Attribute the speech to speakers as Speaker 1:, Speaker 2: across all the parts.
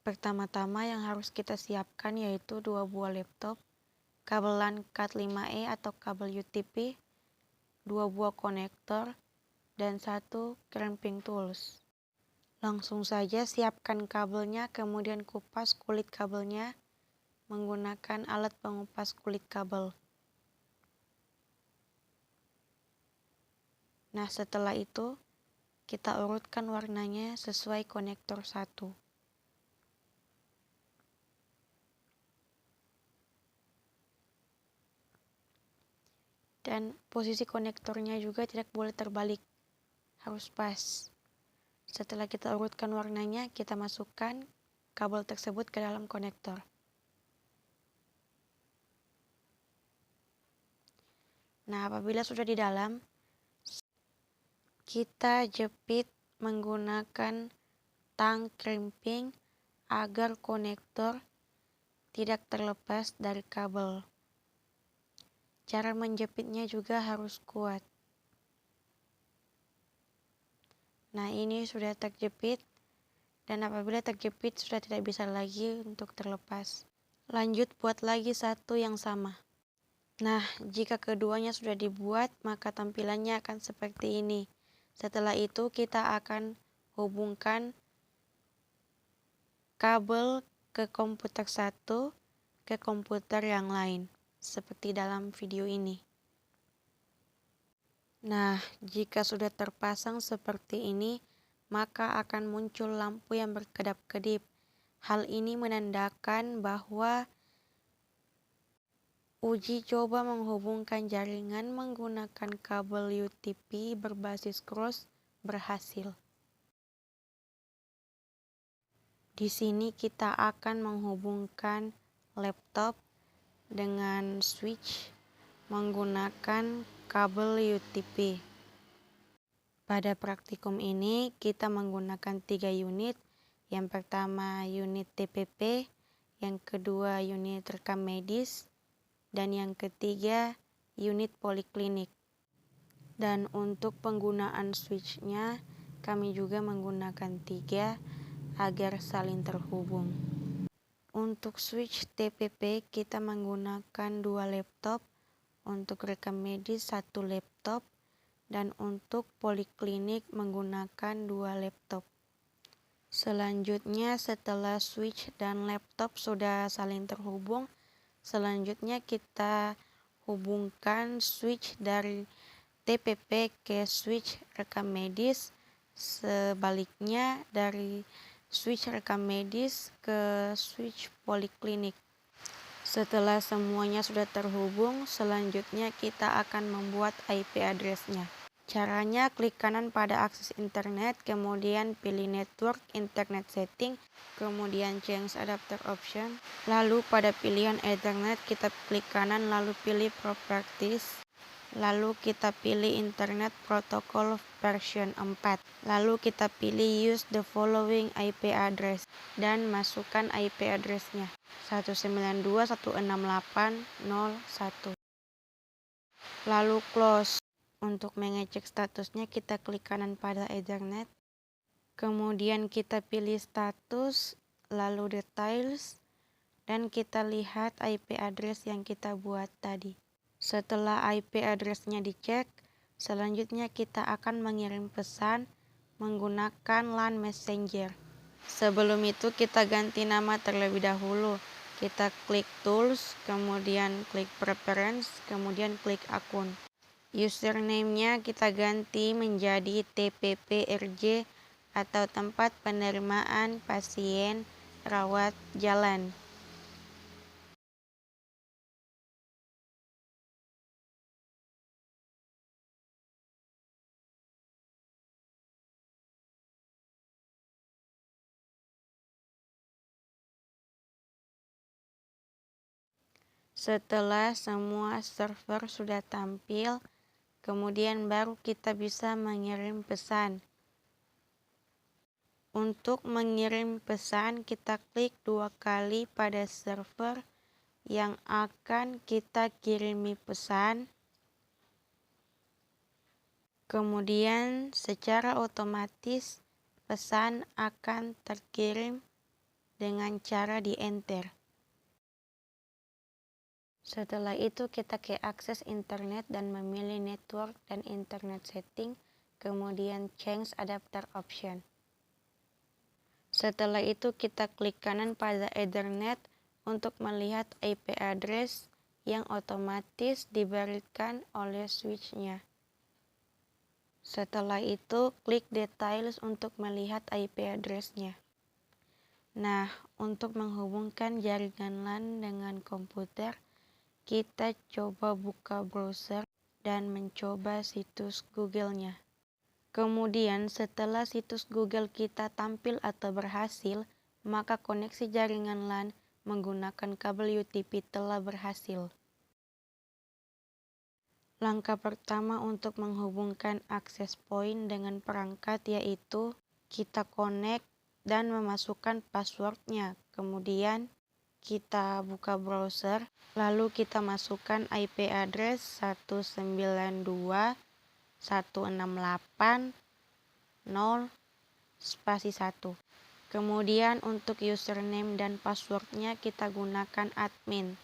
Speaker 1: Pertama-tama yang harus kita siapkan yaitu 2 buah laptop, kabel LAN Cat5e atau kabel UTP, 2 buah konektor, dan 1 crimping tools. Langsung saja siapkan kabelnya, kemudian kupas kulit kabelnya menggunakan alat pengupas kulit kabel. Nah, setelah itu kita urutkan warnanya sesuai konektor 1. Dan posisi konektornya juga tidak boleh terbalik, harus pas. Setelah kita urutkan warnanya, kita masukkan kabel tersebut ke dalam konektor. Nah, apabila sudah di dalam, kita jepit menggunakan tang crimping agar konektor tidak terlepas dari kabel. Cara menjepitnya juga harus kuat. Nah, ini sudah terjepit, dan apabila terjepit sudah tidak bisa lagi untuk terlepas. Lanjut buat lagi satu yang sama. Nah, jika keduanya sudah dibuat, maka tampilannya akan seperti ini. Setelah itu kita akan hubungkan kabel ke komputer 1 ke komputer yang lain, seperti dalam video ini. Nah, jika sudah terpasang seperti ini, maka akan muncul lampu yang berkedap-kedip. Hal ini menandakan bahwa uji coba menghubungkan jaringan menggunakan kabel UTP berbasis cross berhasil. Di sini kita akan menghubungkan laptop dengan switch menggunakan kabel UTP. Pada praktikum ini kita menggunakan 3 unit. Yang pertama unit TPP, yang kedua unit rekam medis, dan yang ketiga unit poliklinik. Dan untuk penggunaan switchnya kami juga menggunakan 3 agar saling terhubung. Untuk switch TPP kita menggunakan 2 laptop, untuk rekam medis 1 laptop, dan untuk poliklinik menggunakan 2 laptop. Selanjutnya setelah switch dan laptop sudah saling terhubung, selanjutnya kita hubungkan switch dari TPP ke switch rekam medis, sebaliknya dari switch rekam medis ke switch poliklinik. Setelah semuanya sudah terhubung, selanjutnya kita akan membuat IP address-nya. Caranya klik kanan pada akses internet, kemudian pilih network internet setting, kemudian change adapter option. Lalu pada pilihan Ethernet kita klik kanan lalu pilih properties. Lalu kita pilih Internet Protocol version 4. Lalu kita pilih use the following IP address dan masukkan IP address-nya 192.168.0.1. Lalu close. Untuk mengecek statusnya kita klik kanan pada Ethernet. Kemudian kita pilih status, lalu details, dan kita lihat IP address yang kita buat tadi. Setelah IP address-nya dicek, selanjutnya kita akan mengirim pesan menggunakan LAN Messenger. Sebelum itu kita ganti nama terlebih dahulu. Kita klik Tools, kemudian klik Preference, kemudian klik Akun. Username-nya kita ganti menjadi TPPRJ atau Tempat Penerimaan Pasien Rawat Jalan. Setelah semua server sudah tampil, kemudian baru kita bisa mengirim pesan. Untuk mengirim pesan, kita klik 2 kali pada server yang akan kita kirimi pesan. Kemudian secara otomatis pesan akan terkirim dengan cara di enter. Setelah itu kita ke akses internet dan memilih network dan internet setting, kemudian change adapter option. Setelah itu kita klik kanan pada Ethernet untuk melihat IP address yang otomatis diberikan oleh switch-nya. Setelah itu klik details untuk melihat IP address-nya. Nah, untuk menghubungkan jaringan LAN dengan komputer, kita coba buka browser dan mencoba situs Google-nya. Kemudian setelah situs Google kita tampil atau berhasil, maka koneksi jaringan LAN menggunakan kabel UTP telah berhasil. Langkah pertama untuk menghubungkan access point dengan perangkat yaitu kita connect dan memasukkan passwordnya. Kemudian kita buka browser, lalu kita masukkan IP address 192.168.0/1. Kemudian untuk username dan passwordnya kita gunakan admin.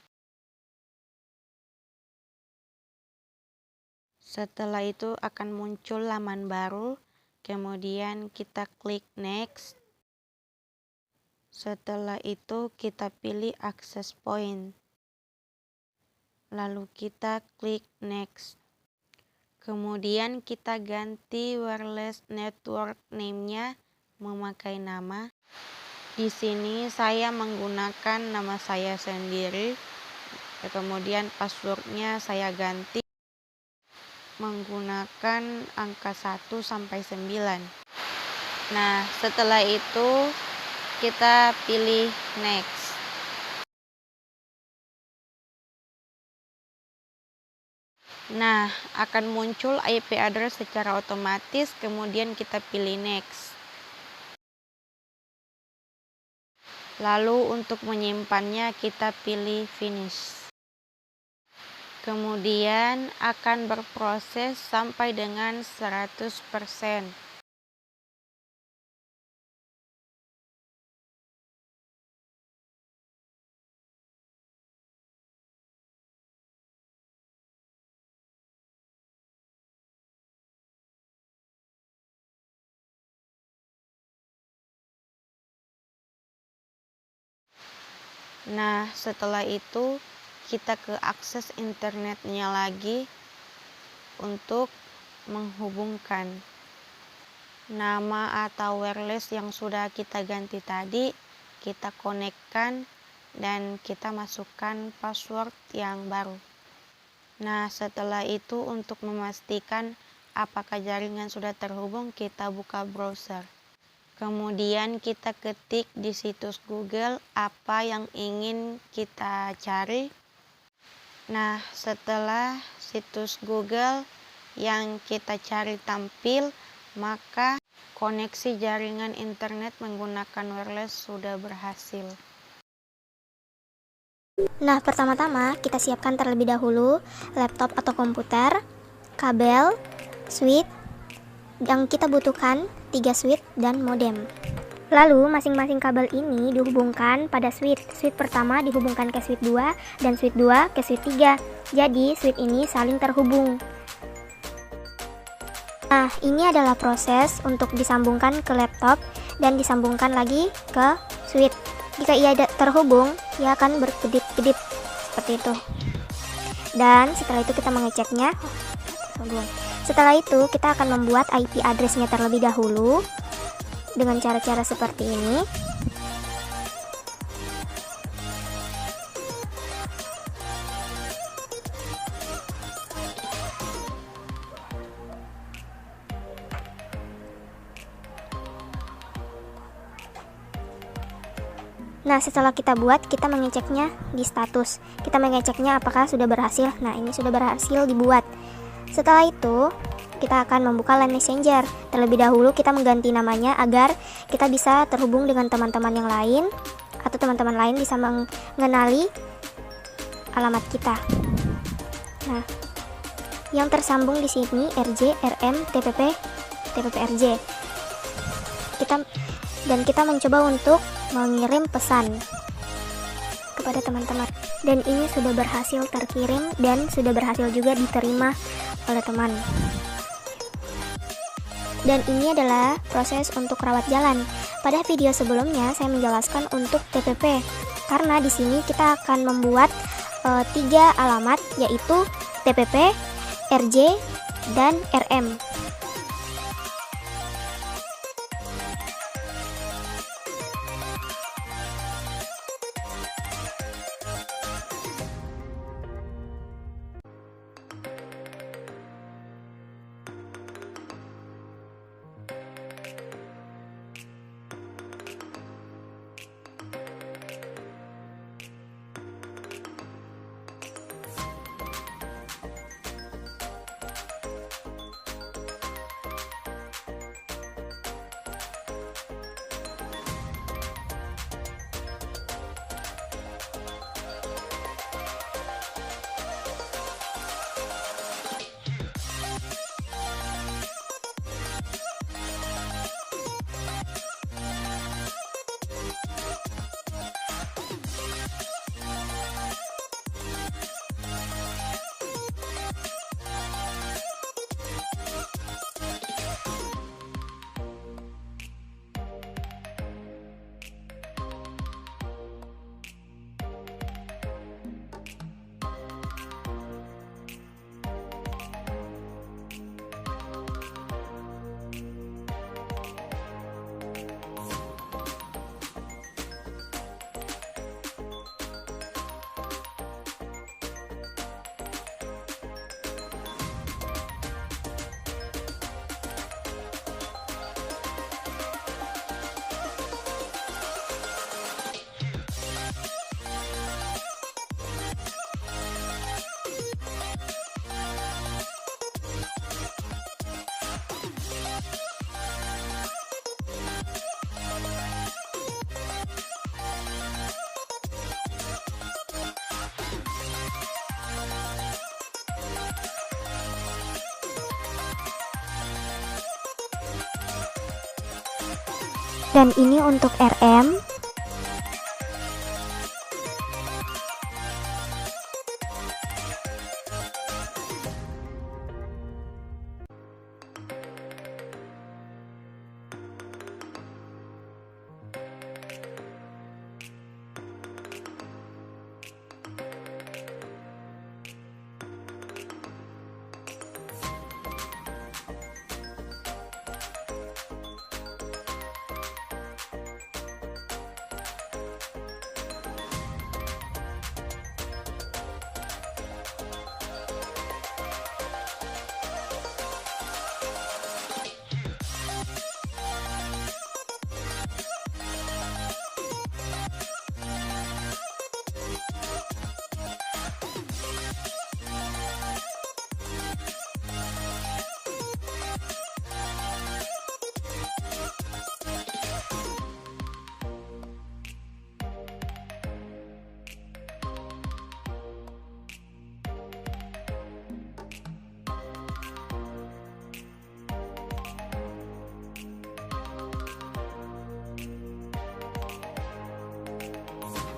Speaker 1: Setelah itu akan muncul laman baru, kemudian kita klik next. Setelah itu kita pilih access point. Lalu kita klik next. Kemudian kita ganti wireless network name-nya memakai nama. Di sini saya menggunakan nama saya sendiri. Kemudian passwordnya saya ganti menggunakan angka 1 sampai 9. Nah, setelah itu kita pilih next. Nah, akan muncul IP address secara otomatis, kemudian kita pilih next. Lalu untuk menyimpannya kita pilih finish. Kemudian akan berproses sampai dengan 100%. Nah, setelah itu kita ke akses internetnya lagi untuk menghubungkan nama atau wireless yang sudah kita ganti tadi, kita konekkan dan kita masukkan password yang baru. Nah, setelah itu untuk memastikan apakah jaringan sudah terhubung, kita buka browser. Kemudian kita ketik di situs Google apa yang ingin kita cari. Nah, setelah situs Google yang kita cari tampil, maka koneksi jaringan internet menggunakan wireless sudah berhasil.
Speaker 2: Nah, pertama-tama kita siapkan terlebih dahulu laptop atau komputer, kabel, switch, yang kita butuhkan 3 switch dan modem. Lalu masing-masing kabel ini dihubungkan pada switch. Switch pertama dihubungkan ke switch 2 dan switch 2 ke switch 3. Jadi switch ini saling terhubung. Nah, ini adalah proses untuk disambungkan ke laptop dan disambungkan lagi ke switch. Jika ia terhubung, ia akan berkedip-kedip seperti itu. Dan setelah itu kita mengeceknya. Setelah itu kita akan membuat IP address-nya terlebih dahulu dengan cara-cara seperti ini. Nah, setelah kita buat, kita mengeceknya di status. Kita mengeceknya apakah sudah berhasil. Nah, ini sudah berhasil dibuat. Setelah itu, kita akan membuka LAN Messenger. Terlebih dahulu kita mengganti namanya agar kita bisa terhubung dengan teman-teman yang lain atau teman-teman lain bisa mengenali alamat kita. Nah, yang tersambung di sini RJ, RM, TPP, TPP RJ. Kita dan kita mencoba untuk mengirim pesan kepada teman-teman. Dan ini sudah berhasil terkirim dan sudah berhasil juga diterima oleh teman. Dan ini adalah proses untuk rawat jalan. Pada video sebelumnya saya menjelaskan untuk TPP, karena di sini kita akan membuat 3 alamat, yaitu TPP, RJ, dan RM. Dan ini untuk RM.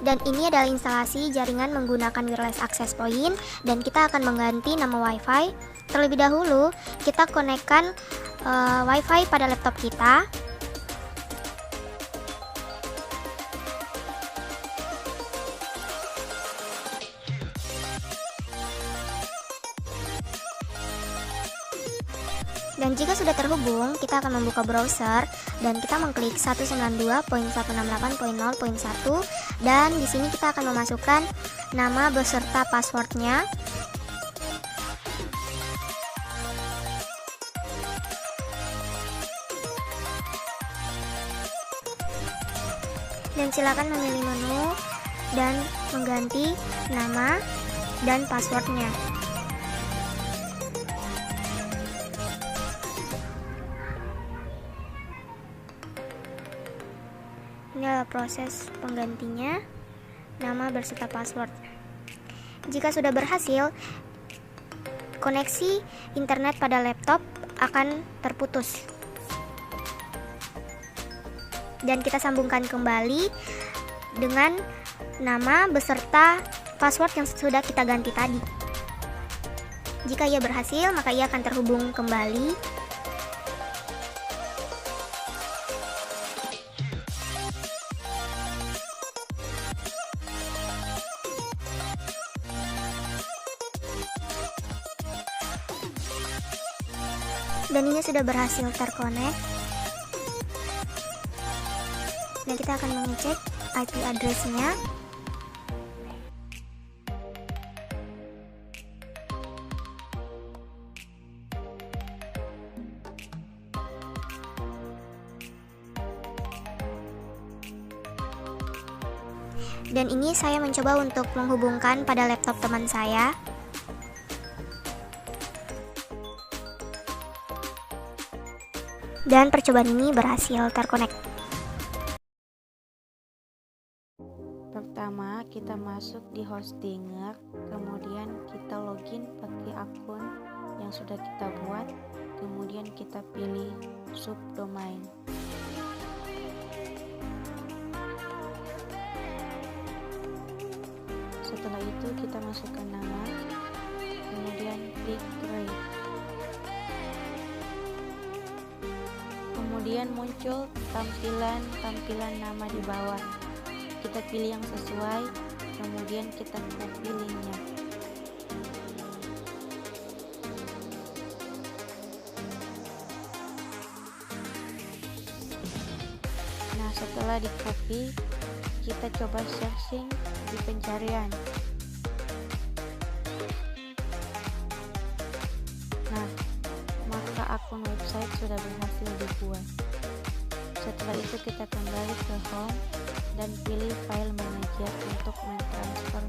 Speaker 2: Dan ini adalah instalasi jaringan menggunakan wireless access point, dan kita akan mengganti nama WiFi. Terlebih dahulu kita konekkan WiFi pada laptop kita. Dan jika sudah terhubung, kita akan membuka browser dan kita mengklik 192.168.0.1, dan di sini kita akan memasukkan nama beserta passwordnya. Dan silakan memilih menu dan mengganti nama dan passwordnya. Ini adalah proses penggantinya, nama berserta password. Jika sudah berhasil, koneksi internet pada laptop akan terputus. dan kita sambungkan kembali dengan nama beserta password yang sudah kita ganti tadi. Jika ia berhasil, maka ia akan terhubung kembali. Dan ini sudah berhasil terkonek. Dan kita akan mengecek IP address-nya. Dan ini saya mencoba untuk menghubungkan pada laptop teman saya. Dan percobaan ini berhasil terkonek.
Speaker 1: Pertama, kita masuk di Hostinger, kemudian kita login pakai akun yang sudah kita buat, kemudian kita pilih subdomain. Setelah itu kita masukkan nama, kemudian klik create. Kemudian muncul tampilan nama di bawah. Kita pilih yang sesuai, kemudian kita copy linknya. Nah, setelah di copy, kita coba searching di pencarian. Nah, maka akun website sudah berhasil dibuat. Setelah itu kita kembali ke home dan pilih file manager untuk mentransfer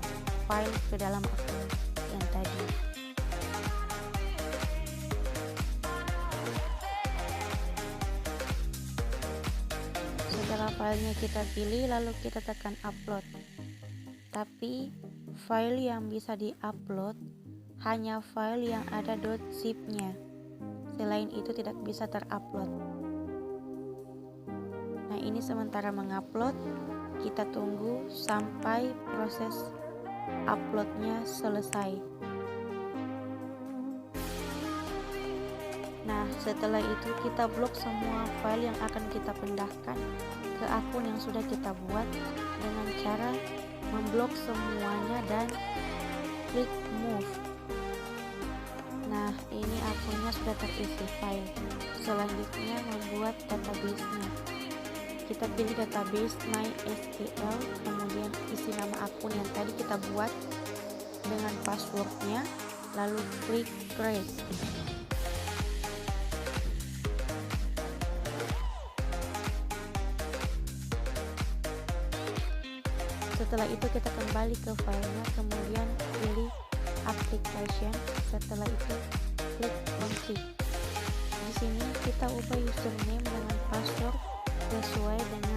Speaker 1: file ke dalam akun yang tadi. Setelah filenya kita pilih, lalu kita tekan upload. Tapi file yang bisa di-upload hanya file yang ada .zip-nya. Selain itu tidak bisa terupload. Nah, ini sementara mengupload, kita tunggu sampai proses uploadnya selesai. Nah, setelah itu kita blok semua file yang akan kita pindahkan ke akun yang sudah kita buat dengan cara memblok semuanya dan klik move. Nah, ini akunnya sudah terisi file. Selanjutnya membuat database-nya. Kita pilih database MySQL, kemudian isi nama akun yang tadi kita buat dengan passwordnya, lalu klik create. Setelah itu kita kembali ke filenya, kemudian pilih application. Setelah itu klik config. Di sini kita ubah username dengan password sesuai dengan